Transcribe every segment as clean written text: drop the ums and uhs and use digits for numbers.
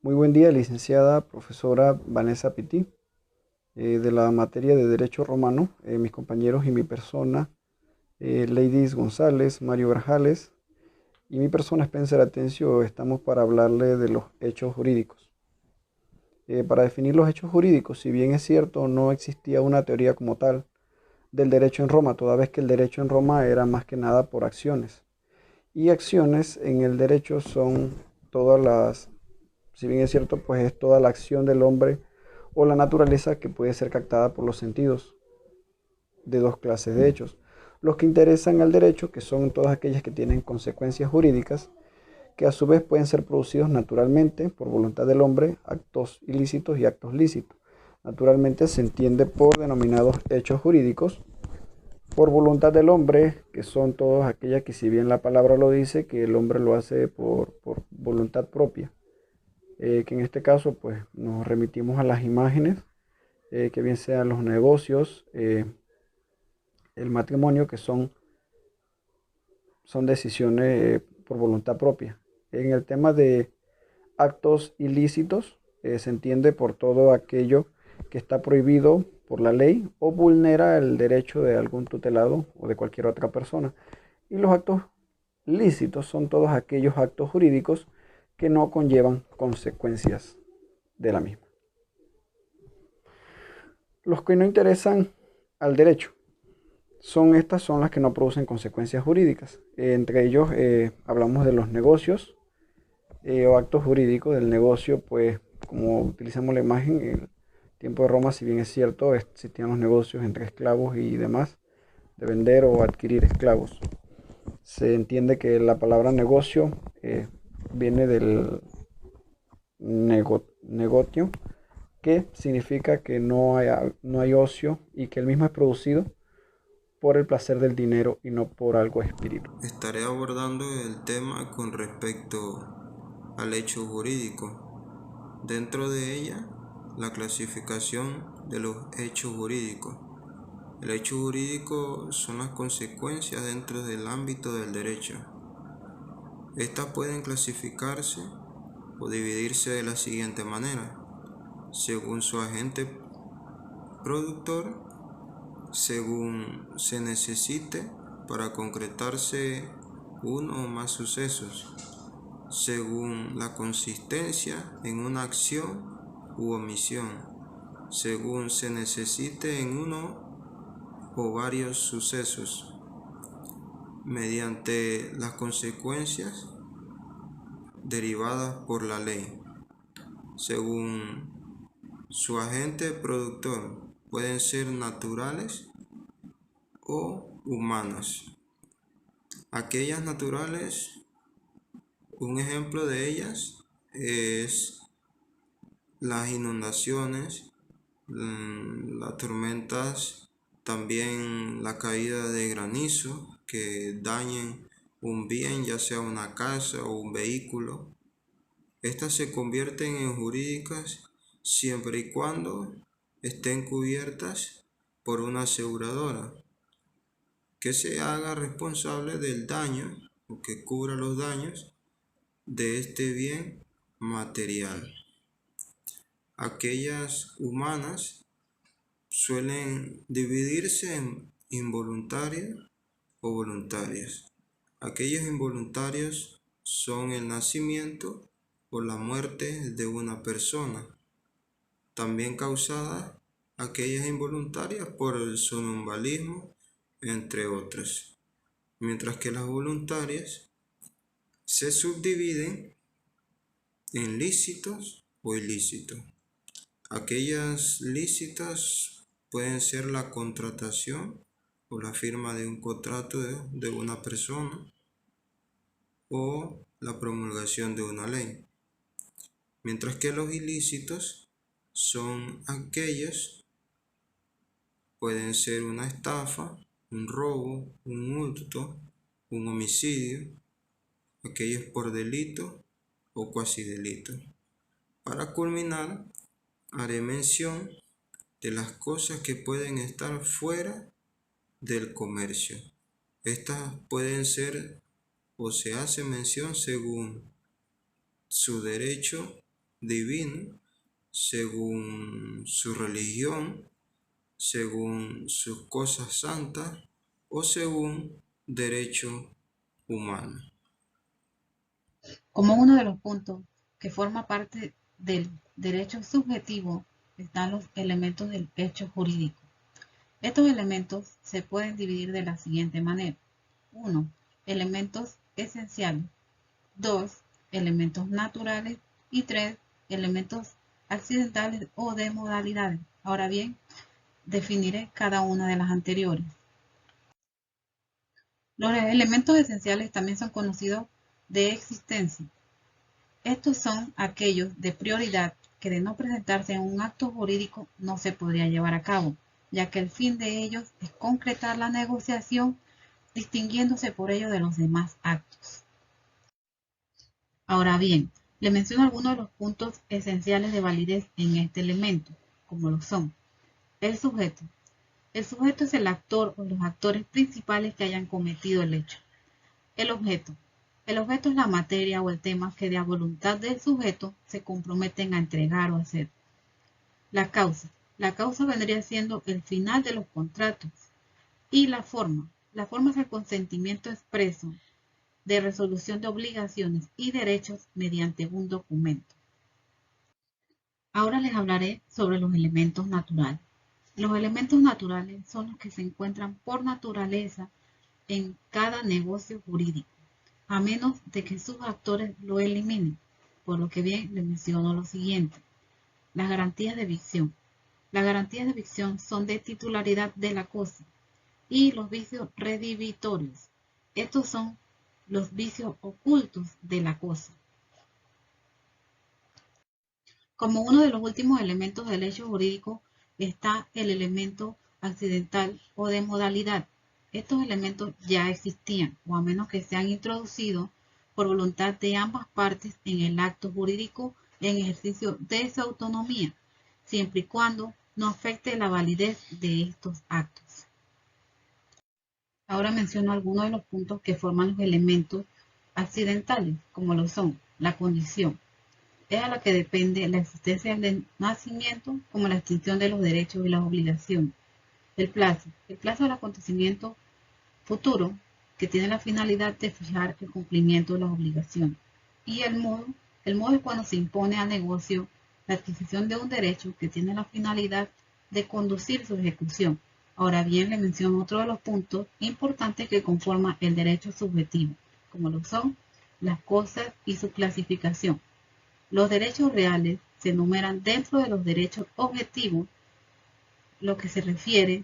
Muy buen día, licenciada profesora Vanessa Pití, de la materia de Derecho Romano, mis compañeros y mi persona, Ladies González, Mario Grajales y mi persona Spencer Atencio, estamos para hablarle de los hechos jurídicos. Para definir los hechos jurídicos, si bien es cierto, no existía una teoría como tal del derecho en Roma, toda vez que el derecho en Roma era más que nada por acciones. Y acciones en el derecho son todas las, si bien es cierto, pues es toda la acción del hombre o la naturaleza que puede ser captada por los sentidos de dos clases de hechos. Los que interesan al derecho, que son todas aquellas que tienen consecuencias jurídicas, que a su vez pueden ser producidos naturalmente por voluntad del hombre, actos ilícitos y actos lícitos. Naturalmente se entiende por denominados hechos jurídicos, por voluntad del hombre, que son todas aquellas que si bien la palabra lo dice, que el hombre lo hace por voluntad propia. Que en este caso pues nos remitimos a las imágenes, que bien sean los negocios, el matrimonio, que son decisiones por voluntad propia. En el tema de actos ilícitos, se entiende por todo aquello que está prohibido por la ley o vulnera el derecho de algún tutelado o de cualquier otra persona. Y los actos lícitos son todos aquellos actos jurídicos que no conllevan consecuencias de la misma. Los que no interesan al derecho son las que no producen consecuencias jurídicas. Entre ellos hablamos de los negocios o actos jurídicos del negocio, pues como utilizamos la imagen, en el tiempo de Roma, si bien es cierto, existían los negocios entre esclavos y demás, de vender o adquirir esclavos. Se entiende que la palabra negocio viene del negotio, que significa que no hay ocio y que el mismo es producido por el placer del dinero y no por algo espiritual. Estaré abordando el tema con respecto al hecho jurídico. Dentro de ella, la clasificación de los hechos jurídicos. El hecho jurídico son las consecuencias dentro del ámbito del derecho. Estas pueden clasificarse o dividirse de la siguiente manera: según su agente productor, según se necesite para concretarse uno o más sucesos, según la consistencia en una acción u omisión, según se necesite en uno o varios sucesos, mediante las consecuencias derivadas por la ley, según su agente productor, pueden ser naturales o humanas. Aquellas naturales, un ejemplo de ellas es las inundaciones, las tormentas, también la caída de granizo que dañen un bien, ya sea una casa o un vehículo. Estas se convierten en jurídicas siempre y cuando estén cubiertas por una aseguradora que se haga responsable del daño o que cubra los daños de este bien material. Aquellas humanas suelen dividirse en involuntarias o voluntarias. Aquellos involuntarios son el nacimiento o la muerte de una persona, también causadas aquellas involuntarias por el sonambulismo, entre otras, mientras que las voluntarias se subdividen en lícitos o ilícitos. Aquellas lícitas pueden ser la contratación o la firma de un contrato de una persona o la promulgación de una ley, mientras que los ilícitos son aquellos, pueden ser una estafa, un robo, un hurto, un homicidio, aquellos por delito o cuasi delito. Para culminar, haré mención de las cosas que pueden estar fuera del comercio. Estas pueden ser o se hace mención según su derecho divino, según su religión, según sus cosas santas o según derecho humano. Como uno de los puntos que forma parte del derecho subjetivo están los elementos del hecho jurídico. Estos elementos se pueden dividir de la siguiente manera. 1. Elementos esenciales. 2. Elementos naturales. Y 3. Elementos accidentales o de modalidades. Ahora bien, definiré cada una de las anteriores. Los elementos esenciales también son conocidos de existencia. Estos son aquellos de prioridad que de no presentarse en un acto jurídico no se podría llevar a cabo, ya que el fin de ellos es concretar la negociación, distinguiéndose por ello de los demás actos. Ahora bien, le menciono algunos de los puntos esenciales de validez en este elemento, como lo son: el sujeto. El sujeto es el actor o los actores principales que hayan cometido el hecho. El objeto. El objeto es la materia o el tema que de a voluntad del sujeto se comprometen a entregar o hacer. La causa. La causa vendría siendo el final de los contratos. Y la forma. La forma es el consentimiento expreso de resolución de obligaciones y derechos mediante un documento. Ahora les hablaré sobre los elementos naturales. Los elementos naturales son los que se encuentran por naturaleza en cada negocio jurídico, a menos de que sus actores lo eliminen, por lo que bien les menciono lo siguiente. Las garantías de evicción. Las garantías de evicción son de titularidad de la cosa. Y los vicios redhibitorios. Estos son los vicios ocultos de la cosa. Como uno de los últimos elementos del hecho jurídico está el elemento accidental o de modalidad. Estos elementos ya existían, o a menos que sean introducidos por voluntad de ambas partes en el acto jurídico en ejercicio de su autonomía, siempre y cuando no afecte la validez de estos actos. Ahora menciono algunos de los puntos que forman los elementos accidentales, como lo son la condición. Es a la que depende la existencia del nacimiento, como la extinción de los derechos y las obligaciones. El plazo. El plazo del acontecimiento futuro, que tiene la finalidad de fijar el cumplimiento de las obligaciones. Y el modo. El modo es cuando se impone al negocio la adquisición de un derecho que tiene la finalidad de conducir su ejecución. Ahora bien, le menciono otro de los puntos importantes que conforman el derecho subjetivo, como lo son las cosas y su clasificación. Los derechos reales se enumeran dentro de los derechos objetivos, lo que se refiere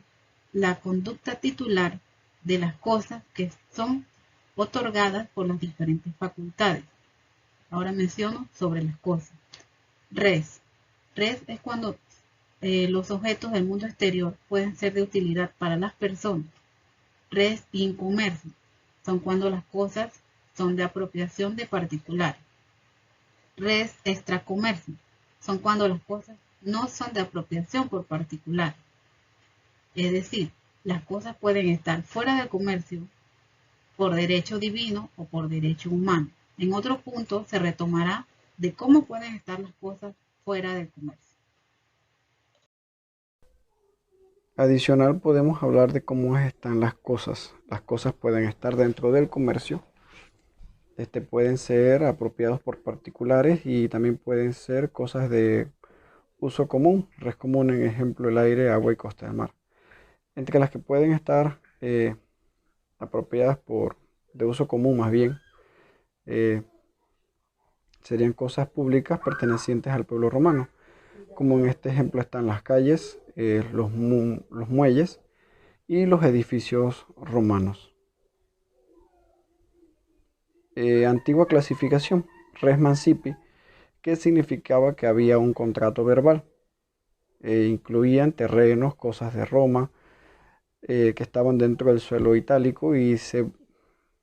la conducta titular de las cosas que son otorgadas por las diferentes facultades. Ahora menciono sobre las cosas. Res. Res es cuando los objetos del mundo exterior pueden ser de utilidad para las personas. Res in comercio son cuando las cosas son de apropiación de particulares. Res extracomercio son cuando las cosas no son de apropiación por particular. Es decir, las cosas pueden estar fuera del comercio por derecho divino o por derecho humano. En otro punto se retomará de cómo pueden estar las cosas fuera del comercio. Adicional, podemos hablar de cómo están las cosas. Las cosas pueden estar dentro del comercio. Pueden ser apropiados por particulares y también pueden ser cosas de uso común, res común, en ejemplo, el aire, agua y costa del mar. Entre las que pueden estar apropiadas de uso común más bien, eh, serían cosas públicas pertenecientes al pueblo romano, como en este ejemplo están las calles, los muelles y los edificios romanos. Antigua clasificación, res mancipi, que significaba que había un contrato verbal. Incluían terrenos, cosas de Roma, que estaban dentro del suelo itálico y se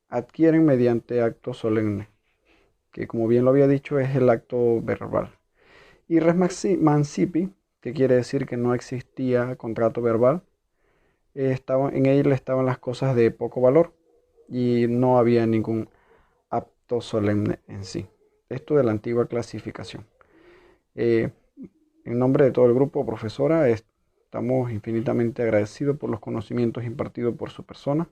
adquieren mediante acto solemne, que como bien lo había dicho es el acto verbal. Y res mancipi, que quiere decir que no existía contrato verbal, en él estaban las cosas de poco valor y no había ningún acto solemne en sí. Esto de la antigua clasificación. Eh, en nombre de todo el grupo, profesora, estamos infinitamente agradecidos por los conocimientos impartidos por su persona.